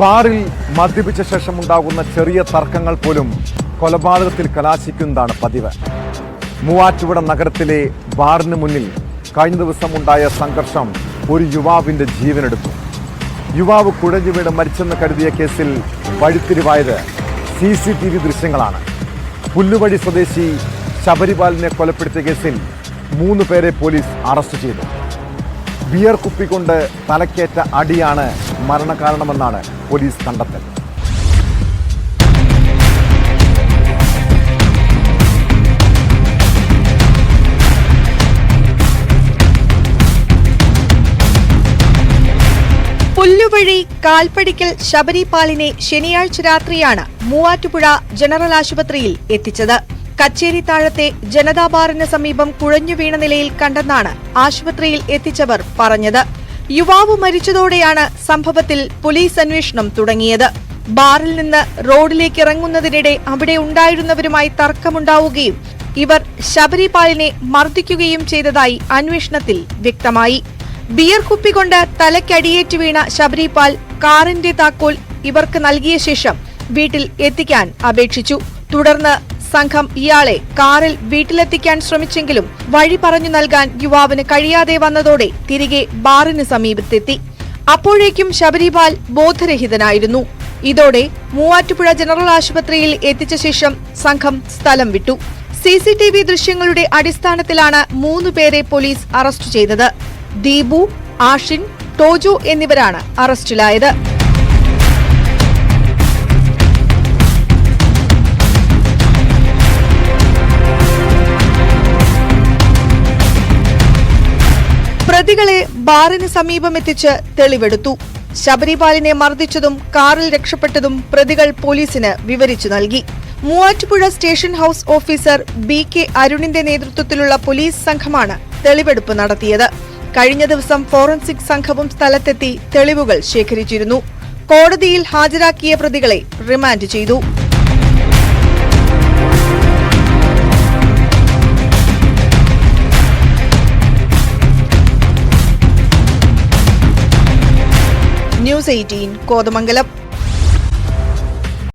ബാറിൽ മദ്യപിച്ച ശേഷം ഉണ്ടാകുന്ന ചെറിയ തർക്കങ്ങൾ പോലും കൊലപാതകത്തിൽ കലാശിക്കുന്നതാണ് പതിവ്. മൂവാറ്റുപുഴ നഗരത്തിലെ ബാറിന് മുന്നിൽ കഴിഞ്ഞ ദിവസം ഉണ്ടായ സംഘർഷം ഒരു യുവാവിൻ്റെ ജീവനെടുത്തു. യുവാവ് കുഴഞ്ഞു വീണ് മരിച്ചെന്ന് കരുതിയ കേസിൽ വഴിത്തിരിവായത് CCTV ദൃശ്യങ്ങളാണ്. പുല്ലുവഴി സ്വദേശി ശബരിപാലിനെ കൊലപ്പെടുത്തിയ കേസിൽ 3 പേരെ പോലീസ് അറസ്റ്റ് ചെയ്തു. ബിയർ കുപ്പി കൊണ്ട് തലക്കേറ്റ അടിയാണ് മരണകാരണമെന്നാണ് പോലീസ് കണ്ടെത്തൽ. പുല്ലുവഴി കാൽപ്പടിക്കൽ ശബരിപാലിനെ ശനിയാഴ്ച രാത്രിയാണ് മൂവാറ്റുപുഴ ജനറൽ ആശുപത്രിയിൽ എത്തിച്ചത്. കച്ചേരി താഴത്തെ ജനതാ ബാറിന് സമീപം കുഴഞ്ഞു വീണ നിലയിൽ കണ്ടെന്നാണ് ആശുപത്രിയിൽ എത്തിച്ചവർ പറഞ്ഞത്. യുവാവ് മരിച്ചതോടെയാണ് സംഭവത്തിൽ പോലീസ് അന്വേഷണം തുടങ്ങിയത്. ബാറിൽ നിന്ന് റോഡിലേക്ക് ഇറങ്ങുന്നതിനിടെ അവിടെ ഉണ്ടായിരുന്നവരുമായി തർക്കമുണ്ടാവുകയും ഇവർ ശബരിപാലിനെ മർദ്ദിക്കുകയും ചെയ്തതായി അന്വേഷണത്തിൽ വ്യക്തമായി. ബിയർ കുപ്പി കൊണ്ട് തലയ്ക്കടിയേറ്റ് വീണ ശബരിപാൽ കാറിന്റെ താക്കോൽ ഇവർക്ക് നൽകിയ ശേഷം വീട്ടിൽ എത്തിക്കാൻ അപേക്ഷിച്ചു. തുടർന്ന് സംഘം ഇയാളെ കാറിൽ വീട്ടിലെത്തിക്കാൻ ശ്രമിച്ചെങ്കിലും വഴി പറഞ്ഞു നൽകാൻ യുവാവിന് കഴിയാതെ വന്നതോടെ തിരികെ ബാറിന് സമീപത്തെത്തി. അപ്പോഴേക്കും ശബരിപാൽ ബോധരഹിതനായിരുന്നു. ഇതോടെ മൂവാറ്റുപുഴ ജനറൽ ആശുപത്രിയിൽ എത്തിച്ച ശേഷം സംഘം സ്ഥലം വിട്ടു. CCTV ദൃശ്യങ്ങളുടെ അടിസ്ഥാനത്തിലാണ് 3 പേരെ പോലീസ് അറസ്റ്റ് ചെയ്തത്. ദീപു, ആഷിൻ, ടോജു എന്നിവരാണ് അറസ്റ്റിലായത്. പ്രതികളെ ബാറിന് സമീപമെത്തിച്ച് തെളിവെടുത്തു. ശബരിപാലിനെ മർദ്ദിച്ചതും കാറിൽ രക്ഷപ്പെട്ടതും പ്രതികൾ പോലീസിന് വിവരിച്ചു നൽകി. Muvattupuzha station house officer BK അരുണിന്റെ നേതൃത്വത്തിലുള്ള പോലീസ് സംഘമാണ് തെളിവെടുപ്പ് നടത്തിയത്. കഴിഞ്ഞ ദിവസം ഫോറൻസിക് സംഘവും സ്ഥലത്തെത്തി തെളിവുകൾ ശേഖരിച്ചിരുന്നു. കോടതിയിൽ ഹാജരാക്കിയ പ്രതികളെ റിമാൻഡ് ചെയ്തു. ന്യൂസ് 18 കോതമംഗലം.